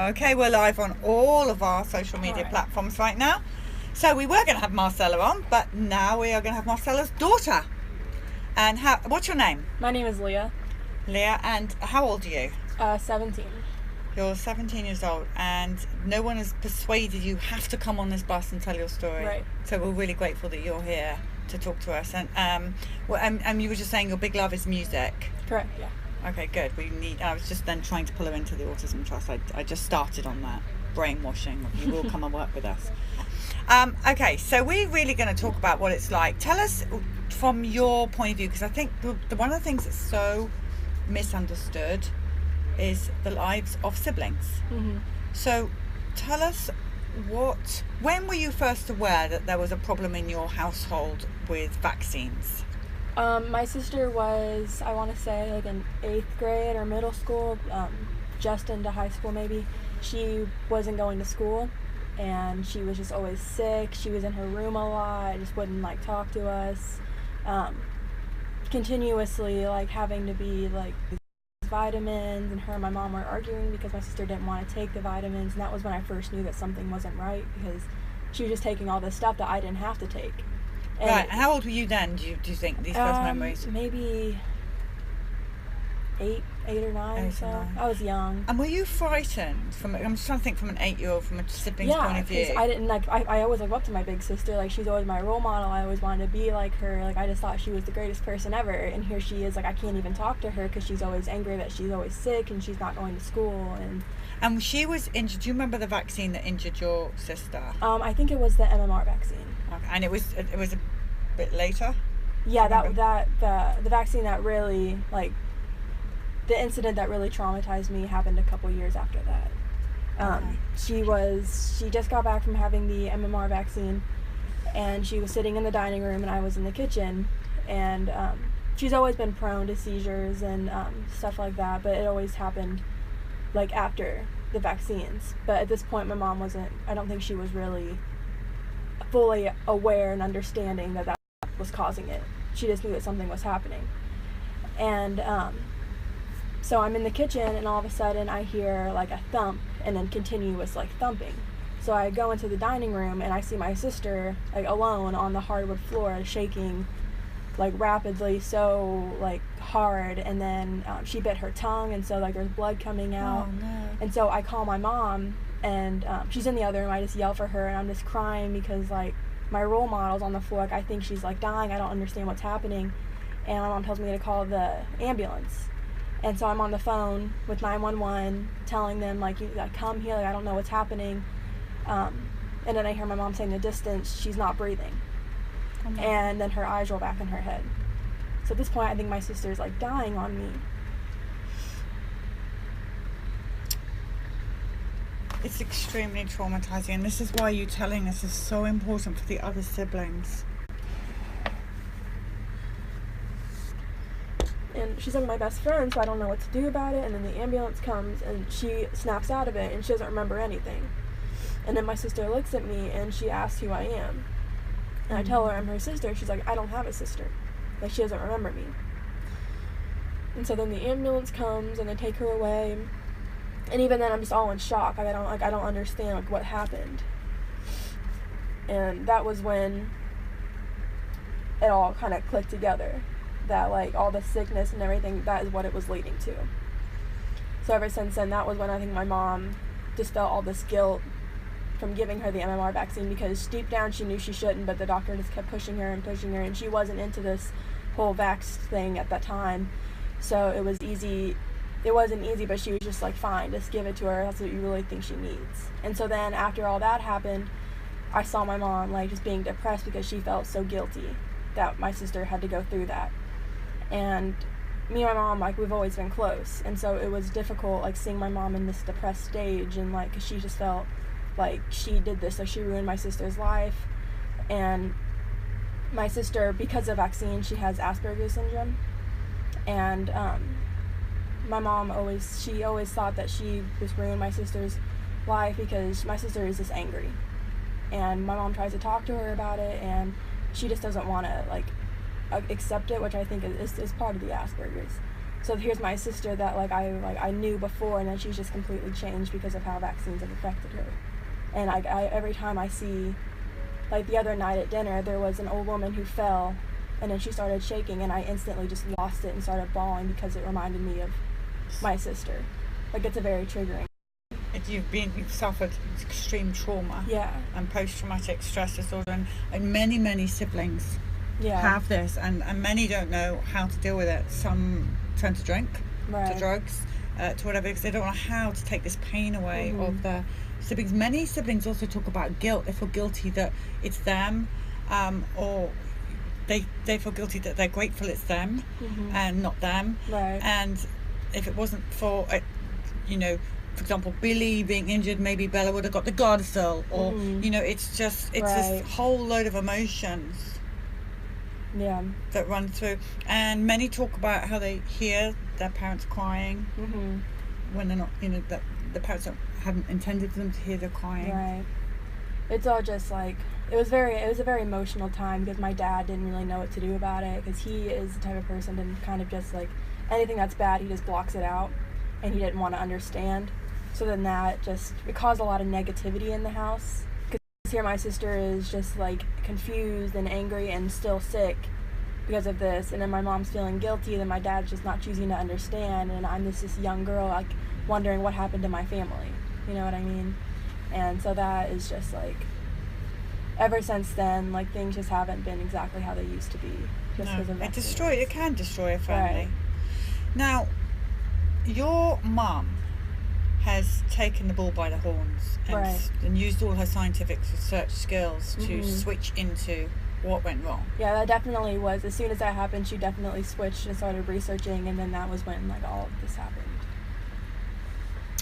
Okay, we're live on all of our social media platforms right now. So we were going to have Marcella on, but now we are going to have Marcella's daughter. And what's your name? My name is Leah. Leah, and how old are you? 17. You're 17 years old, and no one has persuaded you have to come on this bus and tell your story. Right. So we're really grateful that you're here to talk to us. And you were just saying your big love is music. Correct, yeah. Okay, good. I was just then trying to pull her into the Autism Trust. I just started on that brainwashing. You will come and work with us. Okay, so we're really going to talk about what it's like. Tell us from your point of view, because I think one of the things that's so misunderstood is the lives of siblings. Mm-hmm. So tell us when were you first aware that there was a problem in your household with vaccines? My sister was, I want to say, like in 8th grade or middle school, just into high school maybe. She wasn't going to school, and she was just always sick. She was in her room a lot, just wouldn't talk to us. Continuously having to be vitamins, and her and my mom were arguing because my sister didn't want to take the vitamins, and that was when I first knew that something wasn't right, because she was just taking all this stuff that I didn't have to take. And right. How old were you then, do you think, these first memories? Maybe 8 or 9 or so. I was young. And were you frightened? I'm just trying to think from an 8-year-old, from a sibling's point of view. Yeah, because I didn't, I always looked up to my big sister. She's always my role model. I always wanted to be like her. I just thought she was the greatest person ever. And here she is, I can't even talk to her because she's always angry that she's always sick and she's not going to school. And she was injured. Do you remember the vaccine that injured your sister? I think it was the MMR vaccine. Okay. And it was a bit later? Yeah, the vaccine that really, the incident that really traumatized me happened a couple years after that. She just got back from having the MMR vaccine, and she was sitting in the dining room and I was in the kitchen, and she's always been prone to seizures and stuff like that, but it always happened after the vaccines. But at this point my mom I don't think she was really fully aware and understanding that was causing it. She just knew that something was happening. And so I'm in the kitchen, and all of a sudden I hear a thump and then continuous thumping. So I go into the dining room and I see my sister alone on the hardwood floor, shaking rapidly, so hard, and then she bit her tongue, and so there's blood coming out. Oh, no. And so I call my mom, and she's in the other room. I just yell for her, and I'm just crying because my role model's on the floor. I think she's dying. I don't understand what's happening. And my mom tells me to call the ambulance. And so I'm on the phone with 911 telling them you come here, I don't know what's happening. And then I hear my mom saying in the distance, she's not breathing. Oh, and then her eyes roll back in her head. So at this point I think my sister's dying on me. It's extremely traumatizing, and this is why you telling us is so important for the other siblings. And she's my best friend, so I don't know what to do about it. And then the ambulance comes, and she snaps out of it, and she doesn't remember anything. And then my sister looks at me, and she asks who I am. And I tell her I'm her sister. She's like, I don't have a sister. She doesn't remember me. And so then the ambulance comes, and they take her away. And even then, I'm just all in shock. I don't understand what happened. And that was when it all kind of clicked together. That all the sickness and everything, that is what it was leading to. So ever since then, that was when I think my mom just felt all this guilt from giving her the MMR vaccine, because deep down she knew she shouldn't, but the doctor just kept pushing her, and she wasn't into this whole vax thing at that time. So it was easy. It wasn't easy, but she was just fine, just give it to her. That's what you really think she needs. And so then after all that happened, I saw my mom just being depressed because she felt so guilty that my sister had to go through that. And me and my mom, we've always been close, and so it was difficult seeing my mom in this depressed stage, and cause she just felt she did this, she ruined my sister's life. And my sister, because of vaccine, she has Asperger's syndrome, and my mom always thought that she just ruined my sister's life because my sister is just angry, and my mom tries to talk to her about it, and she just doesn't want to accept it, which I think is part of the Asperger's. So here's my sister that I knew before, and then she's just completely changed because of how vaccines have affected her. And I every time I see, like the other night at dinner, there was an old woman who fell, and then she started shaking, and I instantly just lost it and started bawling because it reminded me of my sister. Like, it's a very triggering. You've suffered extreme trauma. Yeah. And post-traumatic stress disorder, and many siblings Yeah. have this, and many don't know how to deal with it. Some turn to drink, Right. to drugs, to whatever, because they don't know how to take this pain away Mm-hmm. of their siblings. Many siblings also talk about guilt. They feel guilty that it's them, or they feel guilty that they're grateful it's them, Mm-hmm. and not them. Right. And if it wasn't for, for example, Billy being injured, maybe Bella would have got the Gardasil, or Mm-hmm. it's Right. this whole load of emotions Yeah. that run through. And many talk about how they hear their parents crying Mm-hmm. when they're not, that the parents haven't intended for them to hear they're crying. Right. It's all just like, it was a very emotional time because my dad didn't really know what to do about it, because he is the type of person that kind of just like anything that's bad, he just blocks it out, and he didn't want to understand. So then it caused a lot of negativity in the house, because here my sister is just like confused and angry and still sick because of this, and then my mom's feeling guilty, then my dad's just not choosing to understand, and I'm this young girl like wondering what happened to my family, you know what I mean? And so that is just like, ever since then, like, things just haven't been exactly how they used to be, just because of vaccines. It can destroy a family. Right. Now, your mum has taken the bull by the horns Right. and used all her scientific research skills to Mhm. switch into what went wrong. Yeah, that definitely was. As soon as that happened, she definitely switched and started researching, and then that was when like all of this happened.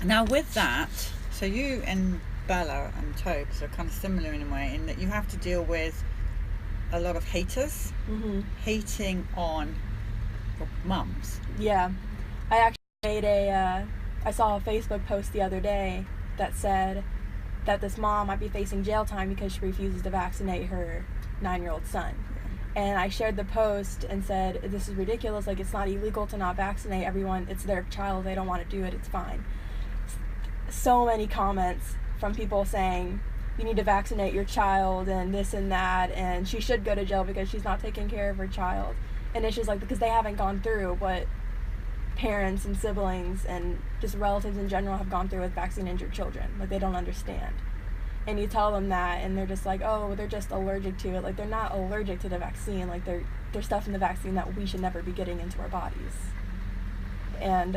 Now, with that, so you and Bella and Tobes are kind of similar in a way, in that you have to deal with a lot of haters Mm-hmm. hating on your mums. Yeah, I actually made I saw a Facebook post the other day that said that this mom might be facing jail time because she refuses to vaccinate her 9-year-old son. And I shared the post and said, this is ridiculous, like, it's not illegal to not vaccinate everyone, it's their child, they don't want to do it, it's fine. So many comments from people saying, you need to vaccinate your child and this and that, and she should go to jail because she's not taking care of her child. And it's just like, because they haven't gone through what parents and siblings and just relatives in general have gone through with vaccine injured children. Like, they don't understand. And you tell them that, and they're just like, oh, they're just allergic to it. Like, they're not allergic to the vaccine. Like, there's stuff in the vaccine that we should never be getting into our bodies. And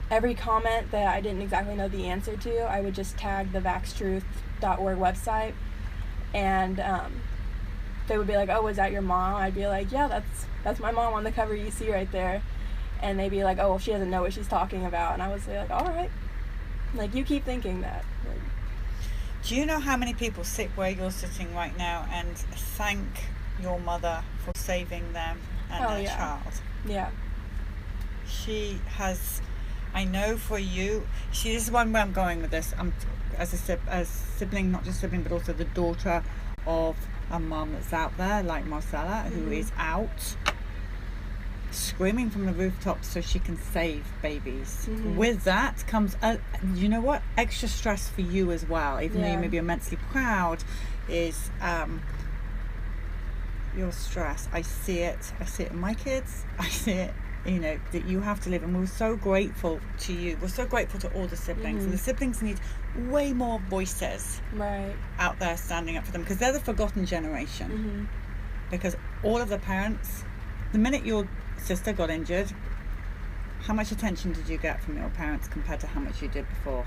every comment that I didn't exactly know the answer to, I would just tag the vaxtruth.org website, and they would be like, oh, is that your mom? I'd be like, yeah, that's my mom on the cover you see right there. And they'd be like, oh, well, she doesn't know what she's talking about. And I would say, like, all right, like, you keep thinking that. Like, Do you know how many people sit where you're sitting right now and thank your mother for saving them and their child? Yeah. She has, I know for you, this is one where I'm going with this. I'm as sibling, not just sibling, but also the daughter of a mum that's out there, like Marcella, who is out screaming from the rooftops so she can save babies. With that comes, you know what, extra stress for you as well, even though you may be immensely proud, is your stress. I see it in my kids. I see it, that you have to live, and we're so grateful to you. We're so grateful to all the siblings, and the siblings need way more voices out there standing up for them, because they're the forgotten generation. Because all of the parents, the minute your sister got injured, how much attention did you get from your parents compared to how much you did before?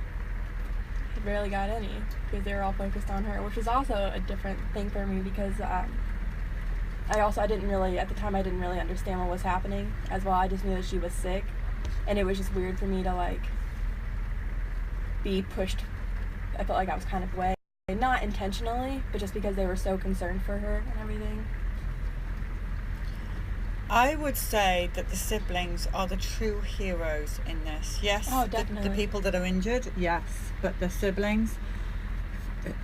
I barely got any, because they were all focused on her, which was also a different thing for me, because I didn't really, at the time, I didn't really understand what was happening as well. I just knew that she was sick, and it was just weird for me to, like, be pushed. I felt like I was kind of away, not intentionally, but just because they were so concerned for her and everything. I would say that the siblings are the true heroes in this. Yes, Oh, definitely. the people that are injured, yes, but the siblings,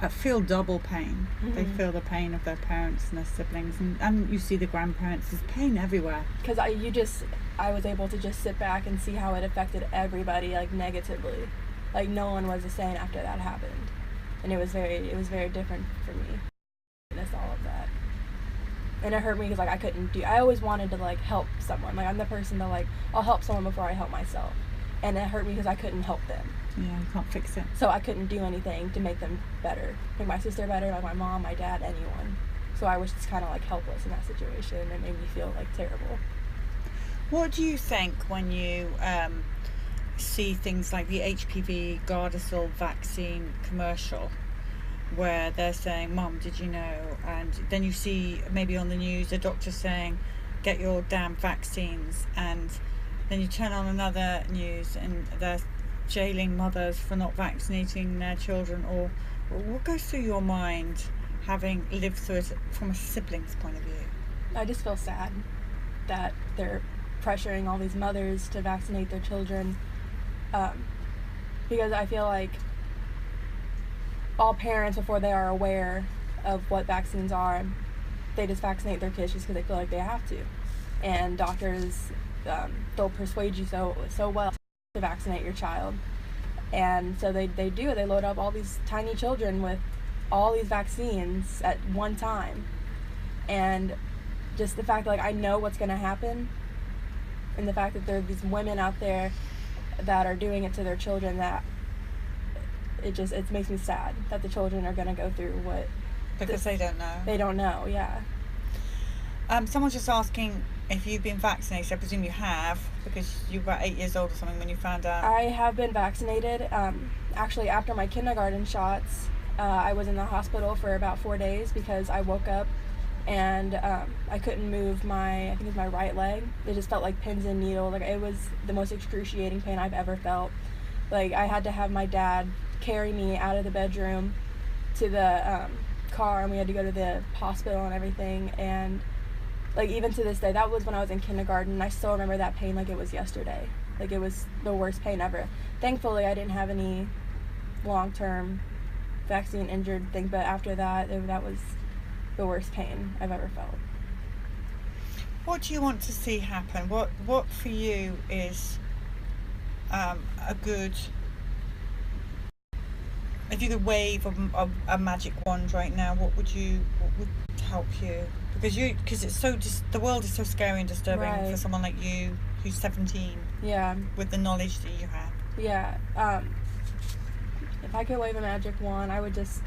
feel double pain. Mm-hmm. They feel the pain of their parents and their siblings, and you see the grandparents. There's pain everywhere. Because I was able to just sit back and see how it affected everybody, like, negatively. Like, no one was the same after that happened, and it was very different for me. Witness all of that, and it hurt me because, like, I always wanted to, like, help someone. Like, I'm the person that, like, I'll help someone before I help myself, and it hurt me because I couldn't help them. Yeah, you can't fix it. So I couldn't do anything to make them better, make my sister better, like my mom, my dad, anyone. So I was just kind of, like, helpless in that situation, and it made me feel, like, terrible. What do you think when you see things like the HPV Gardasil vaccine commercial, where they're saying, "Mom, did you know?" And then you see maybe on the news a doctor saying, "Get your damn vaccines," and then you turn on another news and they're jailing mothers for not vaccinating their children. Or what goes through your mind having lived through it from a sibling's point of view? I just feel sad that they're pressuring all these mothers to vaccinate their children, because I feel like all parents, before they are aware of what vaccines are, they just vaccinate their kids just because they feel like they have to. And doctors, they'll persuade you so well to vaccinate your child. And so they do it. They load up all these tiny children with all these vaccines at one time. And just the fact that, like, I know what's going to happen, and the fact that there are these women out there that are doing it to their children, that it makes me sad that the children are going to go through what... Because they don't know. They don't know, yeah. Someone's just asking if you've been vaccinated. I presume you have, because you were 8 years old or something when you found out. I have been vaccinated. Actually, after my kindergarten shots, I was in the hospital for about 4 days because I woke up and I couldn't move I think it was my right leg. It just felt like pins and needles. Like, it was the most excruciating pain I've ever felt. Like, I had to have my dad carry me out of the bedroom to the car, and we had to go to the hospital and everything. And, like, even to this day, that was when I was in kindergarten, and I still remember that pain like it was yesterday. Like, it was the worst pain ever. Thankfully, I didn't have any long-term vaccine injured thing, but after that, that was the worst pain I've ever felt. What do you want to see happen? What for you is a good... If you could wave a magic wand right now, what would help you? Because it's so the world is so scary and disturbing, right, for someone like you who's 17. Yeah. With the knowledge that you have. Yeah. If I could wave a magic wand, I would just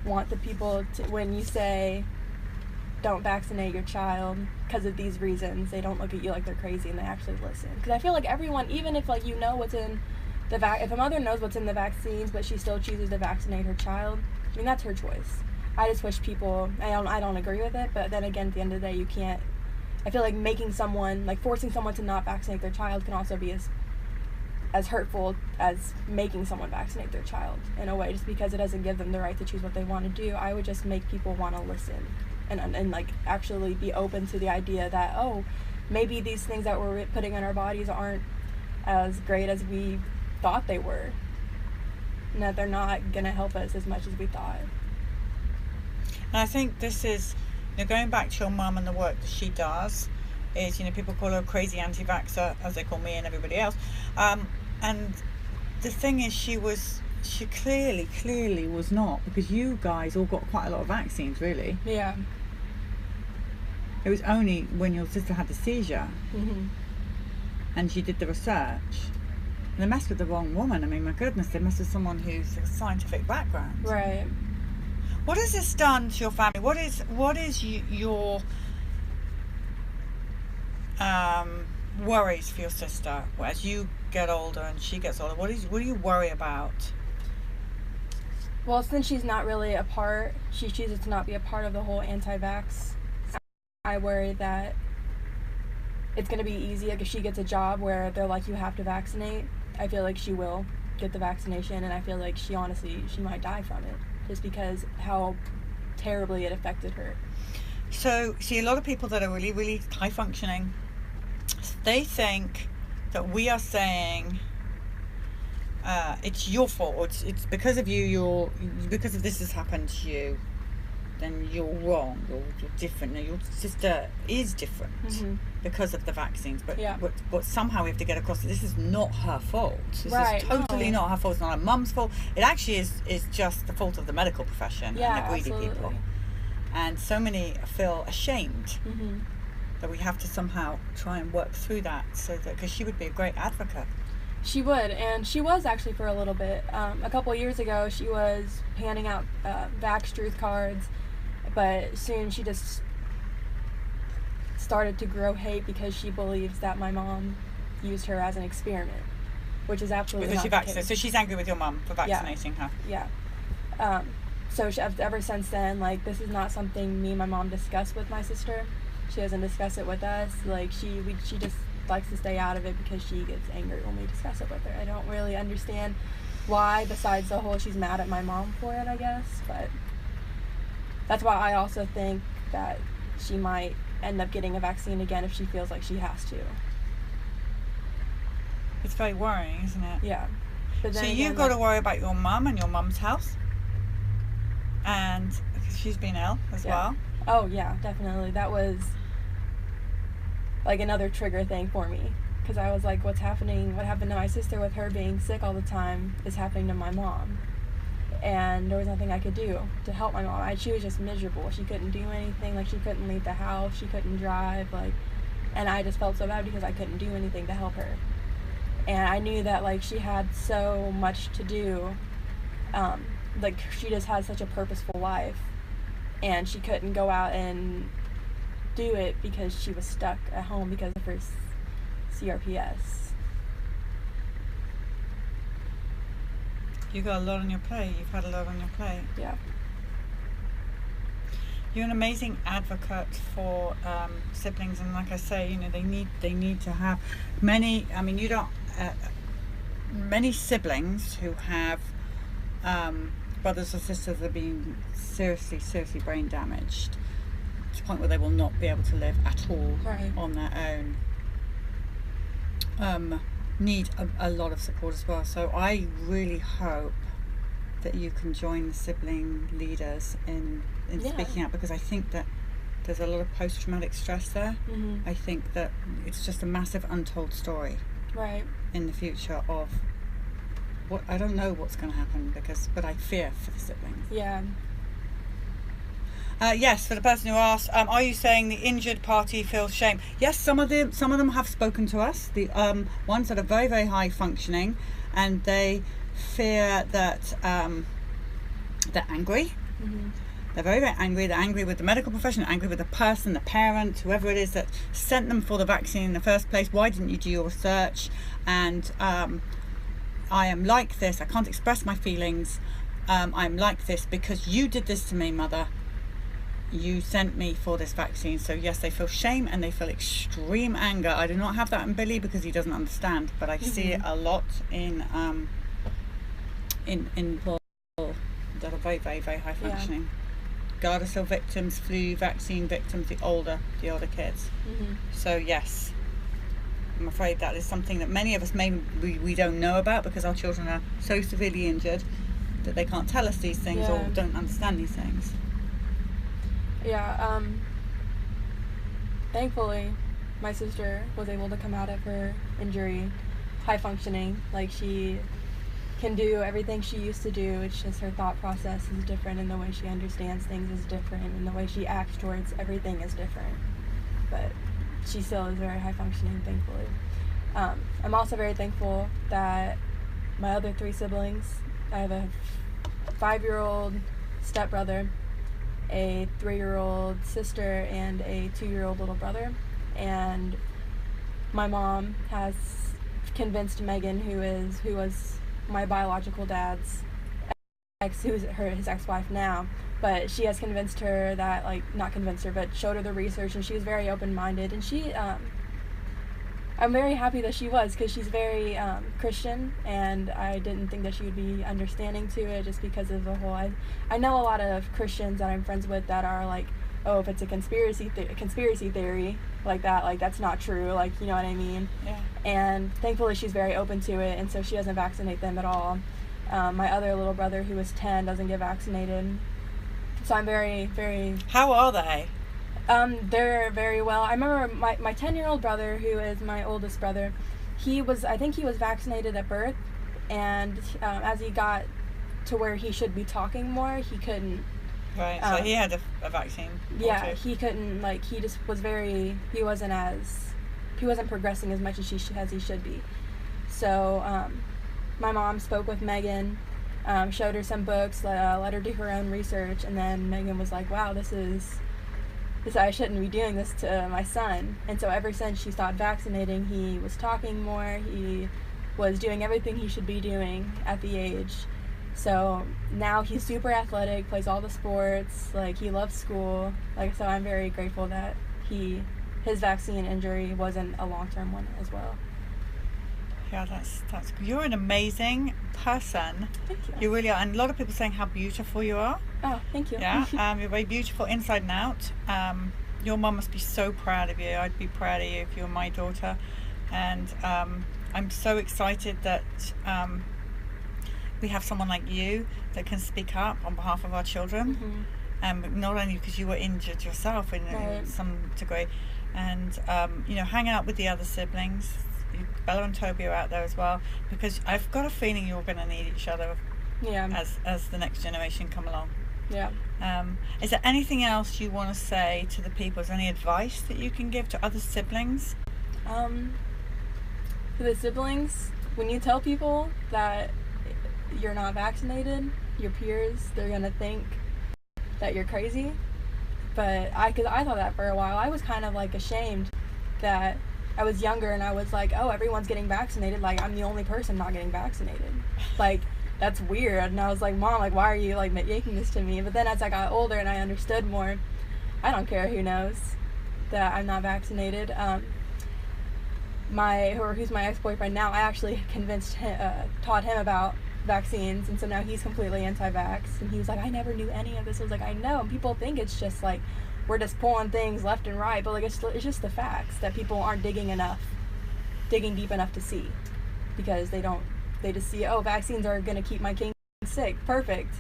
want the people to, when you say don't vaccinate your child because of these reasons, they don't look at you like they're crazy and they actually listen. Because I feel like everyone, even if, like, you know what's in the if a mother knows what's in the vaccines but she still chooses to vaccinate her child, I mean, that's her choice. I just wish people, I don't agree with it, but then again, at the end of the day, you can't, I feel like forcing someone to not vaccinate their child can also be as hurtful as making someone vaccinate their child in a way, just because it doesn't give them the right to choose what they want to do. I would just make people want to listen and like actually be open to the idea that, oh, maybe these things that we're putting in our bodies aren't as great as we thought they were, and that they're not going to help us as much as we thought. And I think this is, going back to your mum and the work that she does, is, people call her a crazy anti-vaxxer, as they call me and everybody else. And the thing is, she clearly was not, because you guys all got quite a lot of vaccines, really. Yeah. It was only when your sister had the seizure, mm-hmm, and she did the research. And they messed with the wrong woman. I mean, my goodness, they messed with someone who's a scientific background. Right. What has this done to your family? What is your worries for your sister as you get older and she gets older? What do you worry about? Well, since she's not really she chooses to not be a part of the whole anti-vax, I worry that it's going to be easy. Like, if she gets a job where they're like, you have to vaccinate, I feel like she will get the vaccination, and I feel like she might die from it, just because how terribly it affected her. So, see, a lot of people that are really, really high functioning, they think that we are saying it's your fault, or it's because of you, because of this has happened to you, then you're wrong, you're different. Now, your sister is different because of the vaccines, but somehow we have to get across that this is not her fault. This is totally not her fault. It's not her mum's fault. It actually is just the fault of the medical profession and the greedy people. And so many feel ashamed that we have to somehow try and work through that, so that, because she would be a great advocate. She would, and she was actually for a little bit. A couple of years ago, she was handing out Vaxxed cards, but soon she just started to grow hate because she believes that my mom used her as an experiment, which is absolutely not the case. So she's angry with your mom for vaccinating her. Yeah. So ever since then, like, this is not something me and my mom discuss with my sister. She doesn't discuss it with us. Like, she just likes to stay out of it because she gets angry when we discuss it with her. I don't really understand why, besides the whole she's mad at my mom for it, I guess. But that's why I also think that she might end up getting a vaccine again if she feels like she has to. It's very worrying, isn't it? Yeah. But then so you've got to worry about your mum and your mum's health, and because she's been ill as well. Oh yeah, definitely. That was like another trigger thing for me, because I was like, what happened to my sister with her being sick all the time is happening to my mom, and there was nothing I could do to help my mom. She was just miserable. She couldn't do anything. Like, she couldn't leave the house, she couldn't drive, like, and I just felt so bad because I couldn't do anything to help her. And I knew that, like, she had so much to do, like, she just had such a purposeful life, and she couldn't go out and do it because she was stuck at home because of her CRPS. You got a lot on your plate. You've had a lot on your plate. Yeah. You're an amazing advocate for siblings, and like I say, you know, they need to have many. I mean, you don't many siblings who have brothers or sisters that have been seriously brain damaged to the point where they will not be able to live at all on their own. Need a lot of support as well. So I really hope that you can join the sibling leaders in speaking out, because I think that there's a lot of post-traumatic stress there. I think that it's just a massive untold story in the future of what, I don't know what's going to happen, but I fear for the siblings. Yes, for the person who asked, are you saying the injured party feels shame? Yes, some of them have spoken to us. The ones that are very, very high functioning, and they fear that they're angry. They're very, very angry. They're angry with the medical profession, angry with the person, the parent, whoever it is that sent them for the vaccine in the first place. Why didn't you do your research? And I am like this. I can't express my feelings. I'm like this because you did this to me, mother. You sent me for this vaccine. So yes, they feel shame and they feel extreme anger. I do not have that in Billy because he doesn't understand, but I see it a lot in people that are very, very, very high functioning. Gardasil victims, flu vaccine victims, the older kids. So yes, I'm afraid that is something that many of us we don't know about, because our children are so severely injured that they can't tell us these things or don't understand these things. Thankfully my sister was able to come out of her injury high functioning. Like, she can do everything she used to do. It's just her thought process is different, and the way she understands things is different, and the way she acts towards everything is different. But she still is very high functioning, thankfully. I'm also very thankful that my other 3 siblings, I have a 5-year-old stepbrother, a 3-year-old sister, and a 2-year-old little brother. And my mom has convinced Megan, who was my biological dad's his ex-wife now, but she has convinced her that, like, not convinced her, but showed her the research, and she was very open-minded, and she I'm very happy that she was, because she's very Christian, and I didn't think that she would be understanding to it, just because of the whole, I know a lot of Christians that I'm friends with that are, like, oh, if it's a conspiracy theory like that, like that's not true, like, you know what I mean? Yeah. And thankfully she's very open to it, and so she doesn't vaccinate them at all. My other little brother, who was 10, doesn't get vaccinated. So I'm very, very... How are they? They're very well. I remember my 10-year-old brother, who is my oldest brother, I think he was vaccinated at birth, and as he got to where he should be talking more, he couldn't. Right, so he had a vaccine. Yeah, he couldn't, like, he just was very, he wasn't progressing as much as he should be. So, my mom spoke with Megan, showed her some books, let her do her own research, and then Megan was like, wow, this I shouldn't be doing this to my son. And so ever since she stopped vaccinating, he was talking more, he was doing everything he should be doing at the age. So now he's super athletic, plays all the sports, like, he loves school. Like, so I'm very grateful that his vaccine injury wasn't a long-term one as well. Yeah, that's you're an amazing person. Thank you. You really are, and a lot of people saying how beautiful you are. Oh, thank you. Yeah, you're very beautiful inside and out. Your mum must be so proud of you. I'd be proud of you if you were my daughter. And I'm so excited that we have someone like you that can speak up on behalf of our children. Mm-hmm. Not only because you were injured yourself in some degree, and hanging out with the other siblings. Bella and Toby are out there as well, because I've got a feeling you're going to need each other. Yeah. As the next generation come along. Yeah. Is there anything else you want to say to the people? Is there any advice that you can give to other siblings? For the siblings, when you tell people that you're not vaccinated, your peers, they're going to think that you're crazy. But because I thought that for a while. I was kind of like ashamed that I was younger and I was like, oh, everyone's getting vaccinated, like I'm the only person not getting vaccinated. Like, that's weird. And I was like, Mom, like, why are you like making this to me? But then as I got older and I understood more, I don't care who knows that I'm not vaccinated. Who's my ex-boyfriend now, I actually taught him about vaccines, and so now he's completely anti-vax, and he was like, I never knew any of this. I was like, I know, and people think it's just like we're just pulling things left and right, but like it's just the facts that people aren't digging deep enough to see, because they just see, oh, vaccines are gonna keep my king sick, perfect,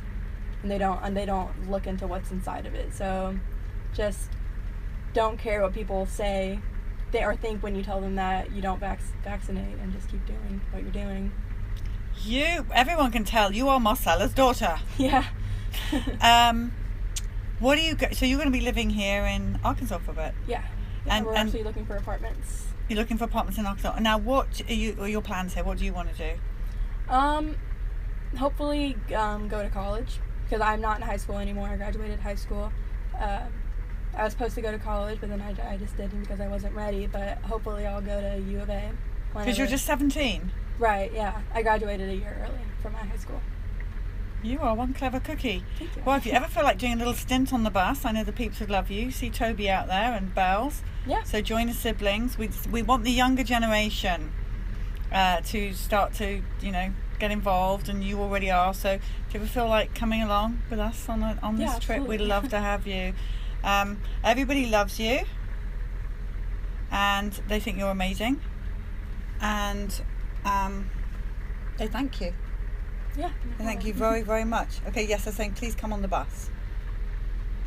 and they don't look into what's inside of it. So just don't care what people say or think when you tell them that you don't vaccinate, and just keep doing what you're doing. Everyone can tell you are Marcella's daughter. Yeah. What do you go? So you're going to be living here in Arkansas for a bit? Yeah. And we're actually looking for apartments. You're looking for apartments in Arkansas. Now, what are your plans here? What do you want to do? Hopefully go to college, because I'm not in high school anymore. I graduated high school. I was supposed to go to college, but then I just didn't because I wasn't ready. But hopefully I'll go to U of A. Because you're just 17? Right, yeah. I graduated a year early from my high school. You are one clever cookie. Thank you. Well, if you ever feel like doing a little stint on the bus, I know the peeps would love you. See Toby out there and Bells. Yeah. So join the siblings. We want the younger generation to start to, get involved, and you already are. So do you ever feel like coming along with us on this trip? Absolutely. We'd love to have you. Everybody loves you, and they think you're amazing, and they thank you. Yeah. Thank you very, very much. Okay, yes, they're saying please come on the bus.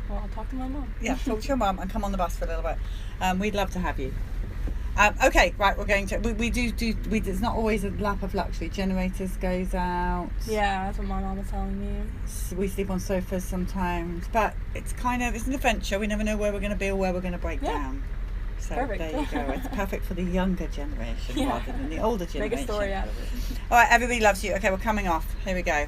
Well, I'll talk to my mom. Yeah, talk to your mum and come on the bus for a little bit. We'd love to have you. Okay, right, we're going to... We do... It's not always a lap of luxury. Generators goes out. Yeah, that's what my mom was telling me. We sleep on sofas sometimes. But it's an adventure. We never know where we're going to be or where we're going to break down. So perfect. There you go. It's perfect for the younger generation rather than the older generation. Make a story out of it. All right, everybody loves you. Okay, we're coming off. Here we go.